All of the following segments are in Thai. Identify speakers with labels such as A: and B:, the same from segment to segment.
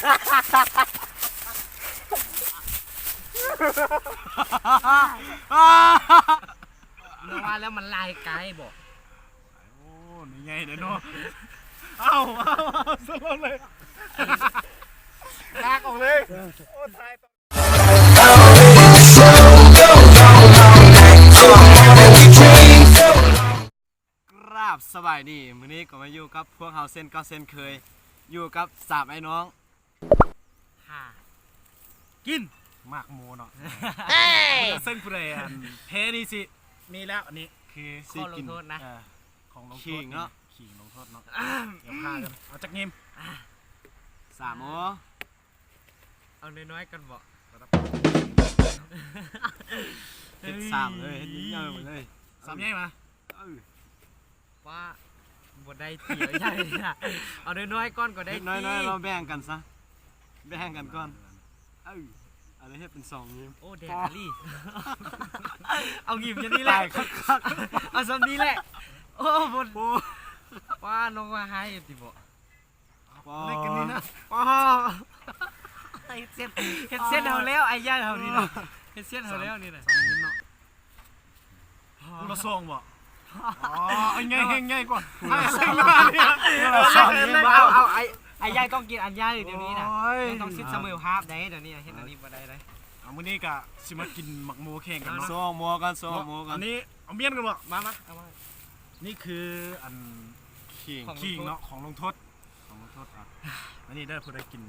A: เมื่อว่าแล้วมันลายไกลบอก
B: โอ้นี่ไงเดี๋ยวเนาะเอาสลบเลยลากออกเลยโอ้ตายกราบสบายดีมื้อนี้ก็มาอยู่กับพวกเฮาเส้นเก้าเส้นเคยอยู่กับสามไอ้น้อง
A: ค่ะ
B: กินมากโมเนาะเส้นผู้ใดเพนี่สิมีแล้วอันนี้คือ
A: ข้อลงโทษนะ
B: ของลงโทษเนาะขิงลงโทษเนาะเดี๋ยวพากันเอาจักเงิมสามโม
A: เอาน้อยๆกันบอก
B: เฮ็ดสามเลยเฮ็ดเยอะๆเลยสามใหญ่มา
A: ว่าบดได้ตีแล้วใหญ่เนี่ยเอาน้อยๆก้อนก็ได้
B: น้อยๆเราแบ่งกันซะแบ่งกันก่อนอะไรให้เป็น2ยิ้ม
A: โอ้แดกลี่เอาหยิบอย่างนี้แหละเอาสำนี้แหละโอ้บดว่าน้องว่าให้ติบ่
B: อะไรกันนี่นะ
A: เฮ็ดเส้นเฮาแล้วไอ้ย่าเฮานี่นะเฮ็ดเส้นเฮาแล้วนี่นะ
B: 2ยิ้มเนาะกูละส่งบ่ไอ้ง่ายกว่าเส้นมาเนี่ย
A: เอาไอ้ย่าต้องกินอันย่าเดี๋ยวนี้นะต้องซิดเสมอภาพได้เดี๋ยวนี้เฮ็ดอันนี้บ่ได้เลย
B: มื้อนี้ก็สิมากินหมักหมูแข่งกัน
A: โซ่หมูกันอั
B: นนี้เอาเมียนกันบ่
A: มาเอามา
B: นี่คืออันขิงเนาะของลงโทษอันนี้ได้ผู้ใดกิน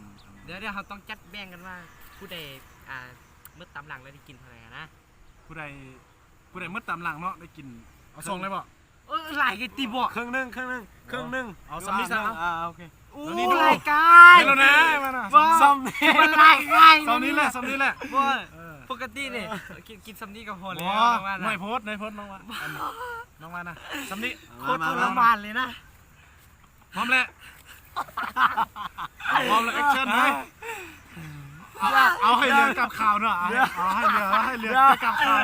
A: เดี๋ยวเราต้องจัดแบ่งกันว่าผู้ใดเมื่อตำหลังแล้วได้กินเท่าไหร่นะ
B: ผู้ใดเมื่อตำหลังเนาะได้กินเอาส่งเลยบ่
A: หลายกี่ตีบ่
B: ครึ่งนึงเอาซ้ำนี่ซะโอเค
A: แล้วนี่รายการ
B: แล้วนะมาน่ะซ้ำนี่
A: มันรายการ
B: ซ้ำนี่แหละ
A: บ่ปกตินี่กินซ้ำนี่ก็พอแล้วน้องว่า
B: ไม่โพสน้องว่านะซ้ำนี่
A: โคตรทรมานเลยนะ
B: พร้อมแล้วแอคชั่นเลยเอาให้เรือกับข่าวเนาะเอาให้เรือกับข่าว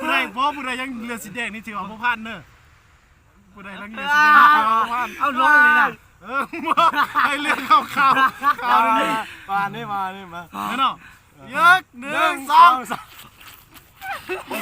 B: ผู้ใดยังเรือสีแดงนี่ถือว่าผู้พันเนอะผู้ใดยังเรือสีแดงนี่ถือว่าผู้พัน
A: เอาลงเลยนะ
B: ให้เรือข่าวนี่มาเนาะยัก1 2 3โอ้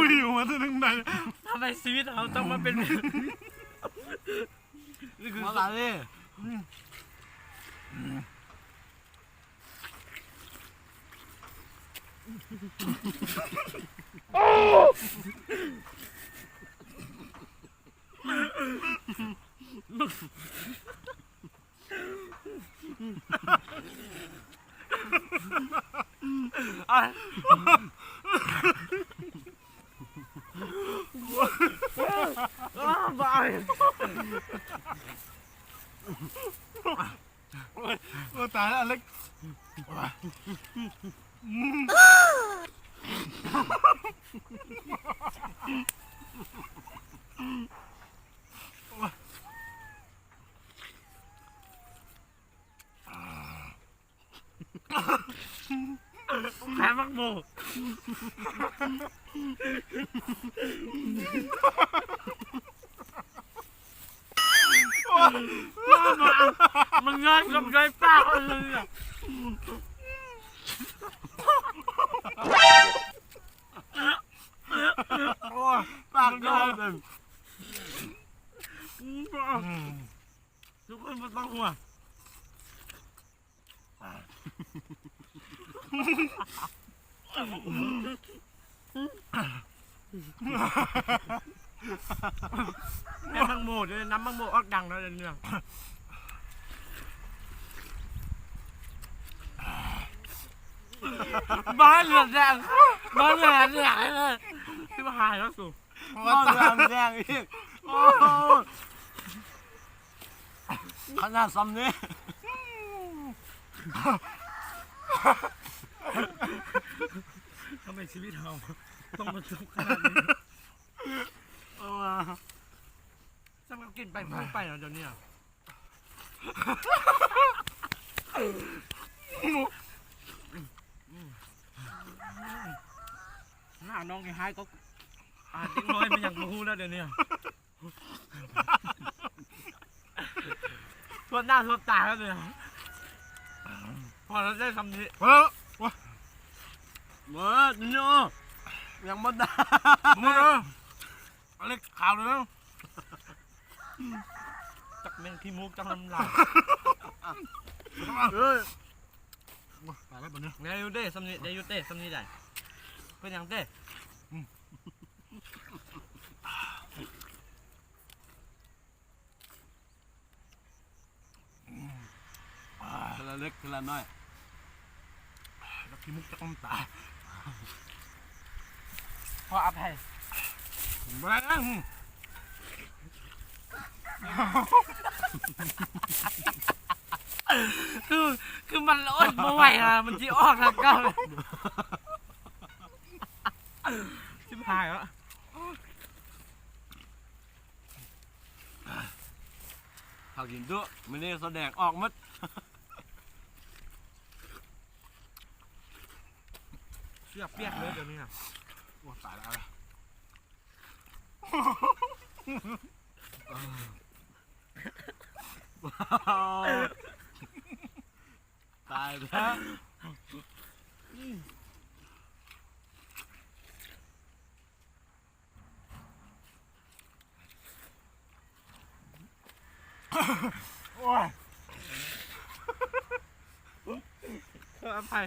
B: ยมาถึงไหน
A: ทำไมชีวิตเราต้องมาเป็น
B: นี่คืออะไร
A: บ้า
B: ตายแล้วอเล็ก
A: แพ้มักโมมันง่ายกับใจป้าเลยอ่ะ
B: ปากโดน
A: ทุกคนไม่ต้องห่วงแม่มังโมดเลยน้ำมังโมออกดังแล้วเนี่ยบ้านเหลือแดงเลยที่มาหายแล้วสู
B: บ้านแดงอีกขนาดซ้ำนี้
A: ทำไมชีวิตเราต้องมาทุกข์ขนาดนี้สำหรับกินไปพูดไปเนาะเดี๋ยวนี้หน้าน้องไอ้ก็เด็กน้อยมันอยากมาพูดแล้วเดี๋ยวนี้ทวนหน้าทวนตาแล้วเนี่ยพอเราได้คำนี้
B: เมื่อ
A: เนาะยังไม่ได้
B: เมื่ออะไรข่าวเลยนะ
A: จักเมงขี้มุกจักน้ำลาย
B: ตายแล้วแบบนี้
A: เดี๋ยวเต้สำนีเดี๋ยวเต้สำนีได้เป็นยังเต้
C: ทีละเล็กทีละน้อย
B: แล้วขี้มุกจะต้องตาย
A: พออภัย
B: มาแล้ว
A: คือมันอดไม่ไหวอ่ะมันจีออกแล้วก็ชิบหายแล้ว
C: เขากินด้วยไม่ได้แสดงออกมัด
A: เชือกเปียกเลยเดี๋ยวนี้
B: โอ้ตายแล้ว
C: ตายแล้ว
B: โอ้ย
A: อภัย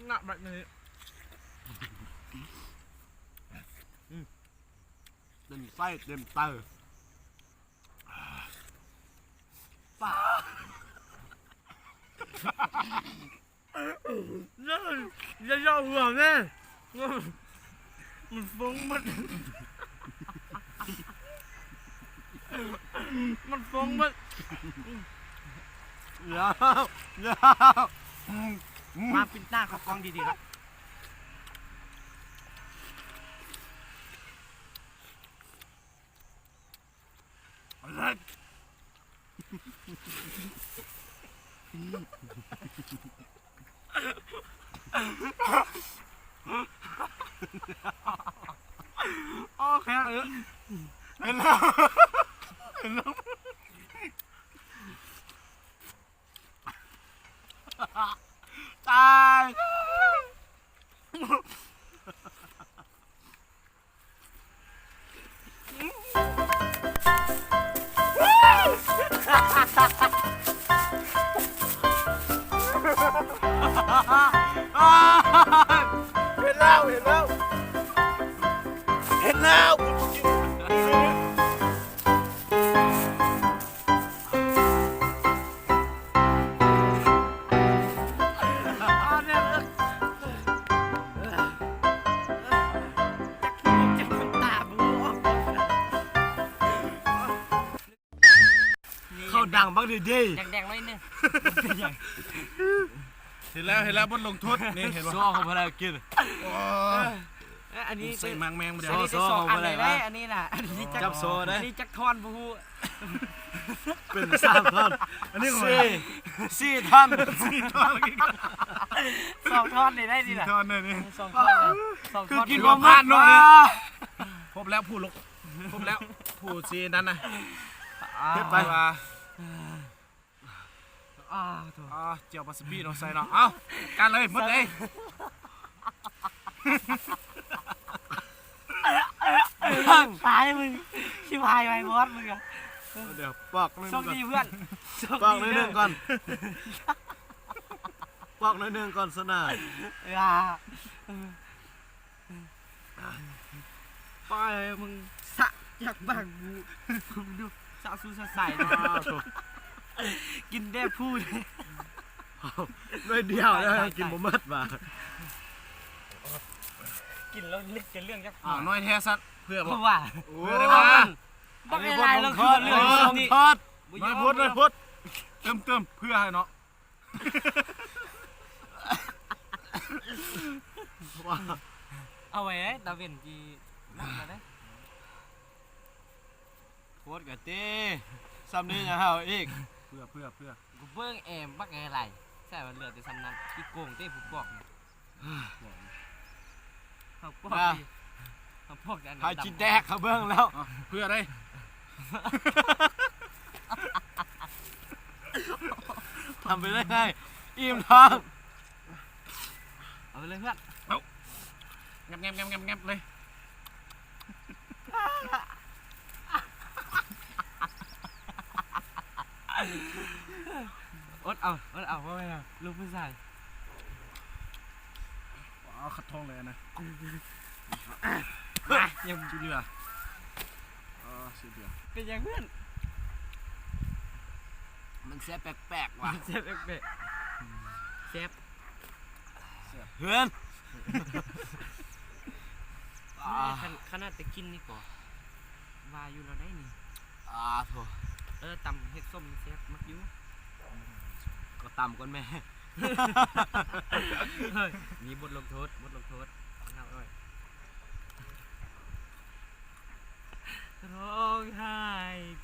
A: หนักแบบนี้
C: เต็มไส้เต็มเตา
A: ป่าเนี่ยจะหัวแม่มันฟุ้งมันฟุ้งมัน
C: ยาว
A: มาปิดหน้ากับกล้องดีๆครับ
B: อะไร
A: โอเค
B: เห็นแล้ว
C: ตาย
B: เห็นแล้ว
C: เข้าดังบ้างดิดิ
A: แดงๆหน่อยนึง
B: เห็นแล้วบนลงโทษนี่เห็นว่า
C: ซ้อของพนักกิน
A: อันนี้
B: ใส่แมงเดี๋ยว
A: อันนี้จะสองอันเลยได้อันนี้น่ะอันนี้จัก
C: จับโซ่ได้
A: อันนี้จักทอนบู
C: เป็น3 ท่อน
B: อันนี้ของ
C: 4 ท่อน
A: 2 ท่อนเลยได้ดีน่ะ
B: ท่อนเลยนี่
A: 2 ท่อนเลย2
C: คือ
A: ท่อน
C: กินว่าพลาดเนาะ
B: พบแล้วผู้ซีนั้นนะเฮ็ดไปว่า เจียวปลาสบีเนาะใส่เนาะเอ้ากันเลยหมดเลย
A: ตายมึงชิบหายไปบอสมึงอะ
C: เดี๋ยวปอกนึง
A: โชคดีเพื่อน
C: ปอกนึงก่อนปอกนึงก่อนสนา
A: ไปมึงสะอยากบังกูดูสะสู้สะใสกินได้พูด
C: ด้วยเดียวเลยกินบ่หมดบ่า
A: กินแล้วเล็กจะเรื่องจัก
B: น้อยแท้สัตว์เพื่อบอก
A: ว่า
B: ได้ว่า
A: บักอะไรแล้วคือเรื่องนี้
B: ทอดน้อยพุดเติมเพื่อให้เนาะ
C: ว่า
A: เอาไว้ดาวินจีนั่งมาได้
C: โคตรกะเต้ซ้ำนี้จะเฮาอีก
B: เพื่อ
A: กูเบิ้งแอมบักไงไรใช่มันเหลือแต่ซ้ำนั้นที่โกงเต้ผู้บอกเขาบอกดิเขาบอกแต่อัน
C: หา
A: นั้น
C: จินแดกเขาเบิ่งแล้ว
B: เพื่อได้
C: ทำไปได้ไงอิ่มท้อง
A: เอาไปเลยเพื่อน
B: งับเลย
A: อดเอาว่าไงล่ะลูกผู้ชาย
B: เอาขัดทองเลยนะ
A: ยัง
B: สีเหลือสีเหลือ
A: เป็นยังเพื่อน
C: มันแซ่บแปลกๆว่ะ
A: เซฟเบ๊ะเซฟ
C: เพื่อน
A: ขนาดจะกินนี่ก่อนวาอยู่เราได้นี่
C: โถ
A: ตำเฮ็ดส้มเซฟมักอยู่
C: ก็ต่ำก่อนแม่
A: เฮ้ยมีบทลงโทษเอาไว้ร้องไห้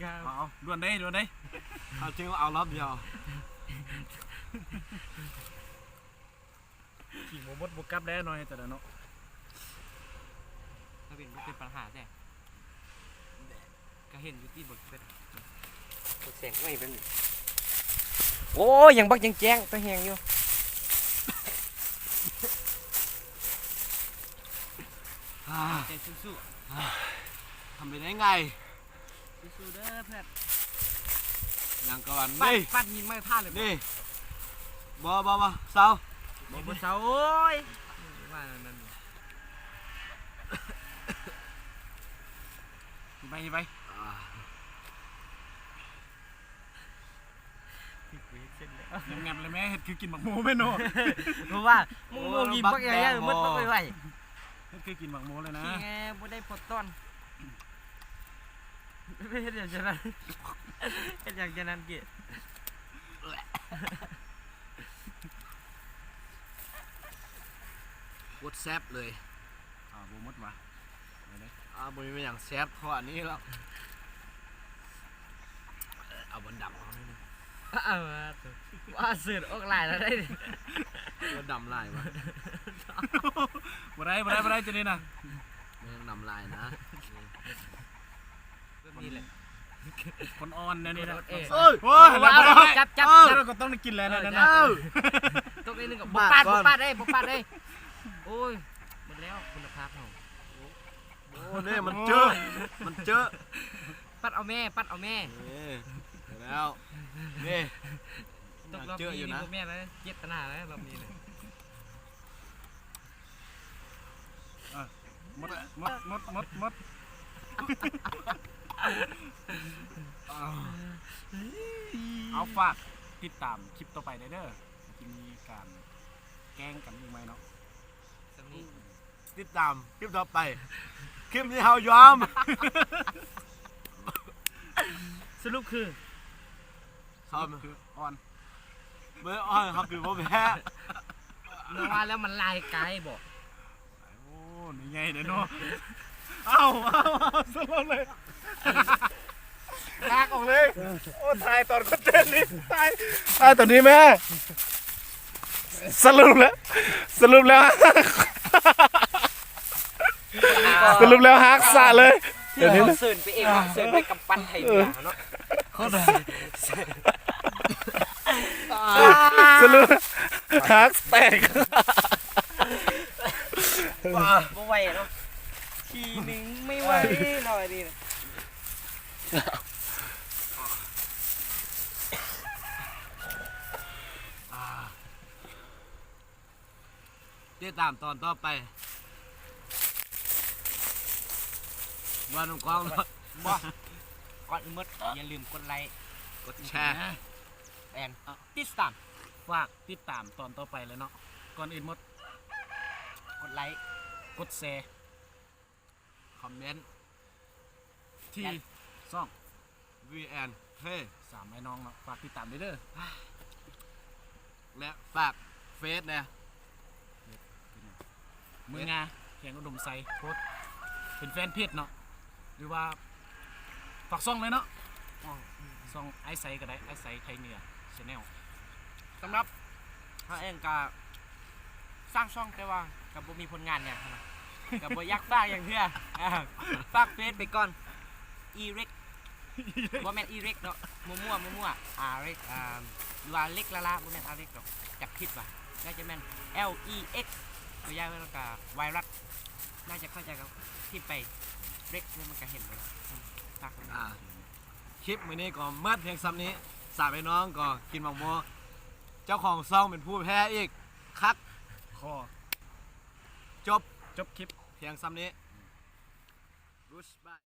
A: กับ
B: เอาด่วนได้
C: เอาจริงว่าเอารอบเดียว
B: ขี่โมมดบวกกับได้หน่อยแต่ละเนาะ
A: ถ้าเป็นปัญหาแต่ก็เห็นอยู่ที่บทเป็นบทเสียงไม่เป็นโอ้ยยังบักยังแจ้งตัวแหงอยู่ ใจสู้
C: ทำไปได้ไง
A: ๆสู้ๆเด้อเพื่อน
C: อย่างก่อน
A: ปั้น
C: นี่
A: ปั้นยิงไม่พลาดเลย
C: นี่บ่เศร้า
A: บนเสาโอ้ยว่านั่น
B: ไป งับเลยแม่เห็ดคือกินหมักหมูแม่โน่
A: เพราะว่ามึงยิงบักใหญ่ๆมึงบักไปไหว
B: เห็ดคือกินหมักหมูเลยนะ
A: ขี้แงบ่ได้พดต้นไม่เห็นอย่างนั้นเห็นอย่างนั้นกี่
C: โคตรแซ่บเลย
B: โบมดวะ
C: บุญเป็นอย่างแซ่บเพราะอันนี้แล้วเอาบนดำเอาได้เลย
A: ว่าสื่อออกลายแล้วได้
C: บนดำลายวะ
B: บ่ได้จะนี่นะ
C: ไม่ต้องดำลายนะ
A: นี่แหละ
B: คนอ่อนนะนี่นะ
A: เอ้ย
B: โอ้ยจับเราก็ต้องได้กินแล้วนะ
A: ตกนิดนึงกับบปาดได้โอ้ยหมดแล้วคุณภาพของ
C: โอ้เนี่ยมันเจอ
A: ปัดเอาแม่
C: นี่แล้วนี่
A: ตกรอบนี้นี่แม่นะเจ็ดตนาแล้วรอบนี้เลย
B: มดเอาฝากติดตามคลิปต่อไปได้เด้อจะมีการแกล้งกันอีกไหมเนาะ
C: ติดตามคลิปต่อไปคลิปนี้เฮายอม
A: สรุปคือ
B: คืออ่อน
C: เมื่ออ่อนครับคือพ่อแพ้
A: เมื่อวานแล้วมันลายไกลบอก
B: โอ้นี่ไงเด้อเนาะเอาสรุปเลยลากออกเลยโอ้ตายตอนคอนเทนต์นี้ตายตอนนี้แม่สรุปแล้วสรุปแล้วฮักษะเลย
A: เดี๋ยวนี้เสิร์นไปเองเสิร์นไปกำปั้นไทยเนาะ
B: สรุปฮักแตก
A: ไม่ไหวเนาะทีนึงไม่ไหวหน่อยดีนะ
C: ติดตามตอนต่อไปวันของกอง
A: บ่ก่อนอื่นมดอย่าลืมกดไลค์
C: กดแชร์
A: แอนติดตาม
B: ฝากติดตามตอนต่อไปเลยเนาะก่อนอื่นหมด
A: กดไลค์
B: กดแชร์
C: คอมเมนต์
B: ที่ซ่อง
C: VN เฮ้
B: 3ไอ้น้องเนาะฝากติดตามด้วยเด้อ
C: และฝากเฟซเนี่ย
B: เมืองงาแขงอุดมไซโพสต์เป็นแฟนเพจเนาะหรือว่าฝากซ่องเลยเนาะซ่องไอไซก็ได้ไอไซไทยเหนือชาแนล
A: สำหรับเขาเองก็สร้างช่องแต่ว่ากับบ่มีผลงานเนี่ยนะกับบ่อยากฝากอย่างเพื่อฝากเฟซไปก่อนอีเร็กบ่แม่นอีเร็กเนาะมั่วอาเร็กหรือว่าเล็กละบ่แม่นอาเร็กหรอกจับผิดว่ะน่าจะแม่น LEX ตัวยาวแล้วก็ไวรัสน่าจะเข้าใจกับที่ไปเร็กมันก็เห็นเลยฝาก
C: คลิปมื้อนี้ก็เมื่อเพียงซ้ำนี้สาบไอ้น้องก็กินหมักโมเจ้าของซ่องเป็นผู้แพ้อีกคัก
B: ขอ
C: จบ
B: จบคลิป
C: เพียงซ้ำนี้รุชบาย